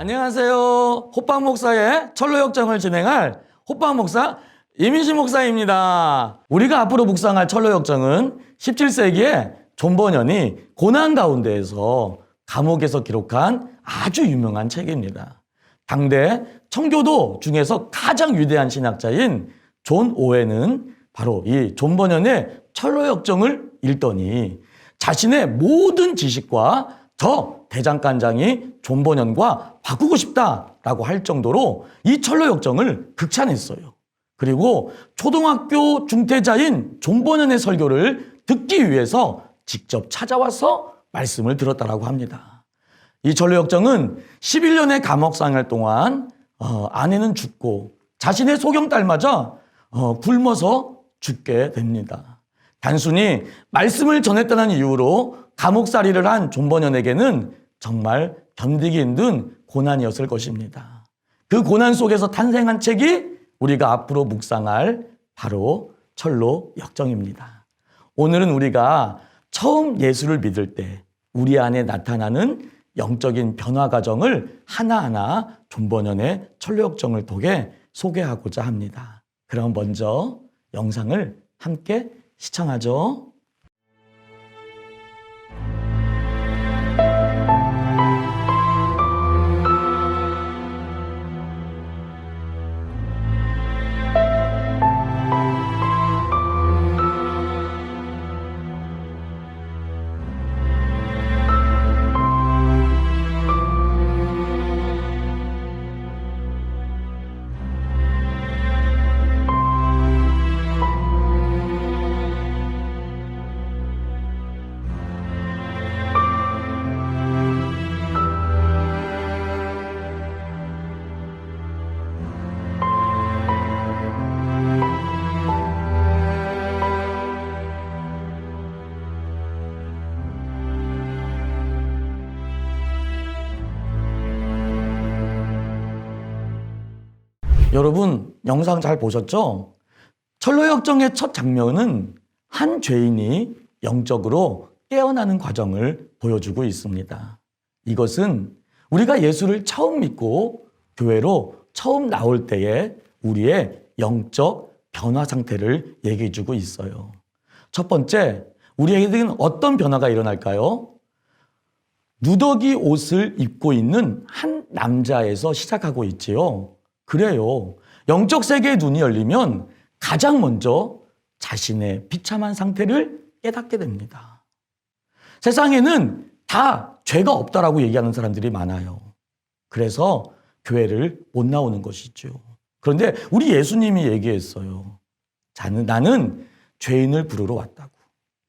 안녕하세요. 호빵 목사의 철로역정을 진행할 호빵 목사 이민식 목사입니다. 우리가 앞으로 묵상할 철로역정은 17세기에 존 버년이 고난 가운데에서 감옥에서 기록한 아주 유명한 책입니다. 당대 청교도 중에서 가장 위대한 신학자인 존 오웬은 바로 이 존 버년의 철로역정을 읽더니 자신의 모든 지식과 저 대장간장이 존 버년과 바꾸고 싶다라고 할 정도로 이 철로역정을 극찬했어요. 그리고 초등학교 중퇴자인 존 버년의 설교를 듣기 위해서 직접 찾아와서 말씀을 들었다라고 합니다. 이 철로역정은 11년의 감옥 생활 동안 아내는 죽고 자신의 소경딸마저 굶어서 죽게 됩니다. 단순히 말씀을 전했다는 이유로 감옥살이를 한 존 버년에게는 정말 견디기 힘든 고난이었을 것입니다. 그 고난 속에서 탄생한 책이 우리가 앞으로 묵상할 바로 철로역정입니다. 오늘은 우리가 처음 예수를 믿을 때 우리 안에 나타나는 영적인 변화 과정을 하나하나 존 버년의 철로역정을 통해 소개하고자 합니다. 그럼 먼저 영상을 함께 시청하죠. 여러분 영상 잘 보셨죠? 철로역정의 첫 장면은 한 죄인이 영적으로 깨어나는 과정을 보여주고 있습니다. 이것은 우리가 예수를 처음 믿고 교회로 처음 나올 때의 우리의 영적 변화 상태를 얘기해 주고 있어요. 첫 번째, 우리에게는 어떤 변화가 일어날까요? 누더기 옷을 입고 있는 한 남자에서 시작하고 있지요. 그래요. 영적 세계의 눈이 열리면 가장 먼저 자신의 비참한 상태를 깨닫게 됩니다. 세상에는 다 죄가 없다라고 얘기하는 사람들이 많아요. 그래서 교회를 못 나오는 것이죠. 그런데 우리 예수님이 얘기했어요. 나는 죄인을 부르러 왔다고.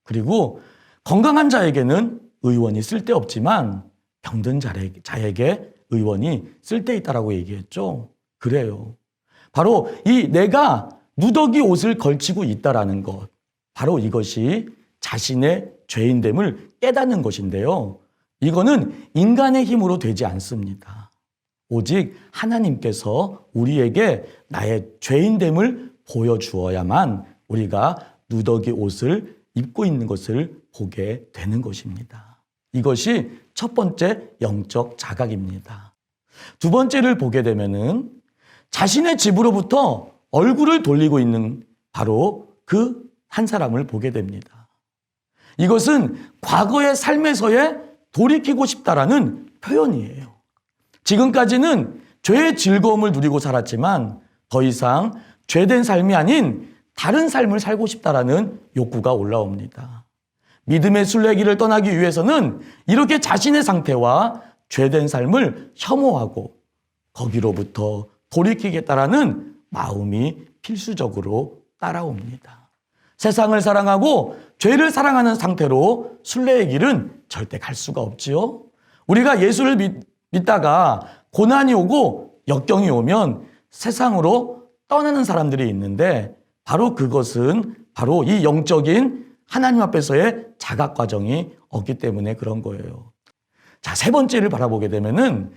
그리고 건강한 자에게는 의원이 쓸데없지만 병든 자에게 의원이 쓸데있다라고 얘기했죠. 그래요. 바로 이 내가 누더기 옷을 걸치고 있다라는 것, 바로 이것이 자신의 죄인됨을 깨닫는 것인데요. 이거는 인간의 힘으로 되지 않습니다. 오직 하나님께서 우리에게 나의 죄인됨을 보여주어야만 우리가 누더기 옷을 입고 있는 것을 보게 되는 것입니다. 이것이 첫 번째 영적 자각입니다. 두 번째를 보게 되면은 자신의 집으로부터 얼굴을 돌리고 있는 바로 그 한 사람을 보게 됩니다. 이것은 과거의 삶에서의 돌이키고 싶다라는 표현이에요. 지금까지는 죄의 즐거움을 누리고 살았지만 더 이상 죄된 삶이 아닌 다른 삶을 살고 싶다라는 욕구가 올라옵니다. 믿음의 순례길을 떠나기 위해서는 이렇게 자신의 상태와 죄된 삶을 혐오하고 거기로부터 돌이키겠다라는 마음이 필수적으로 따라옵니다. 세상을 사랑하고 죄를 사랑하는 상태로 순례의 길은 절대 갈 수가 없지요. 우리가 예수를 믿다가 고난이 오고 역경이 오면 세상으로 떠나는 사람들이 있는데 바로 그것은 바로 이 영적인 하나님 앞에서의 자각 과정이 없기 때문에 그런 거예요. 자, 세 번째를 바라보게 되면은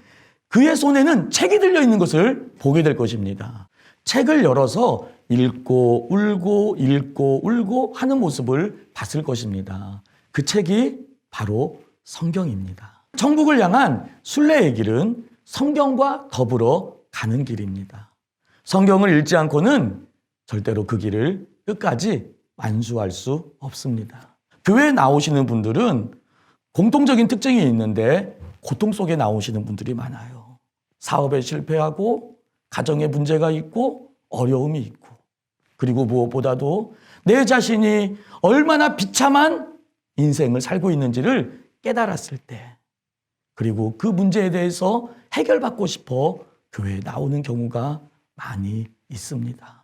그의 손에는 책이 들려 있는 것을 보게 될 것입니다. 책을 열어서 읽고 울고 하는 모습을 봤을 것입니다. 그 책이 바로 성경입니다. 천국을 향한 순례의 길은 성경과 더불어 가는 길입니다. 성경을 읽지 않고는 절대로 그 길을 끝까지 완수할 수 없습니다. 교회에 나오시는 분들은 공통적인 특징이 있는데 고통 속에 나오시는 분들이 많아요. 사업에 실패하고 가정에 문제가 있고 어려움이 있고, 그리고 무엇보다도 내 자신이 얼마나 비참한 인생을 살고 있는지를 깨달았을 때, 그리고 그 문제에 대해서 해결받고 싶어 교회에 나오는 경우가 많이 있습니다.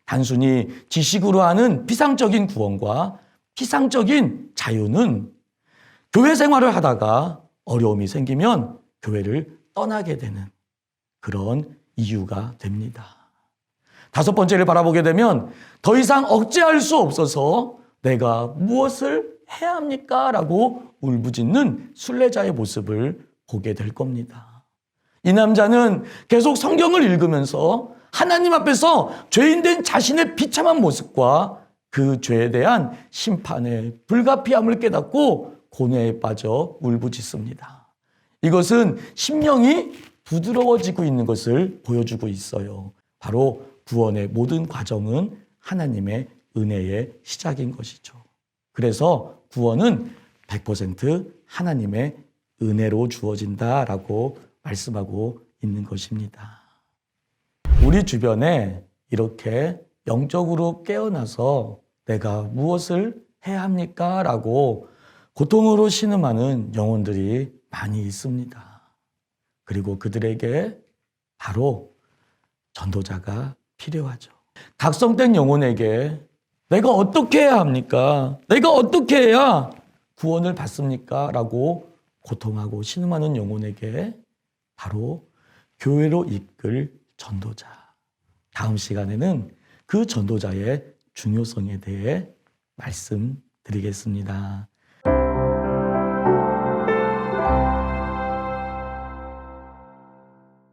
단순히 지식으로 하는 피상적인 구원과 피상적인 자유는 교회 생활을 하다가 어려움이 생기면 교회를 떠나게 되는 그런 이유가 됩니다. 다섯 번째를 바라보게 되면 더 이상 억제할 수 없어서 내가 무엇을 해야 합니까? 라고 울부짖는 순례자의 모습을 보게 될 겁니다. 이 남자는 계속 성경을 읽으면서 하나님 앞에서 죄인된 자신의 비참한 모습과 그 죄에 대한 심판의 불가피함을 깨닫고 고뇌에 빠져 울부짖습니다. 이것은 심령이 부드러워지고 있는 것을 보여주고 있어요. 바로 구원의 모든 과정은 하나님의 은혜의 시작인 것이죠. 그래서 구원은 100% 하나님의 은혜로 주어진다라고 말씀하고 있는 것입니다. 우리 주변에 이렇게 영적으로 깨어나서 내가 무엇을 해야 합니까? 라고 고통으로 신음하는 영혼들이 많이 있습니다. 그리고 그들에게 바로 전도자가 필요하죠. 각성된 영혼에게 내가 어떻게 해야 합니까? 내가 어떻게 해야 구원을 받습니까? 라고 고통하고 신음하는 영혼에게 바로 교회로 이끌 전도자. 다음 시간에는 그 전도자의 중요성에 대해 말씀드리겠습니다.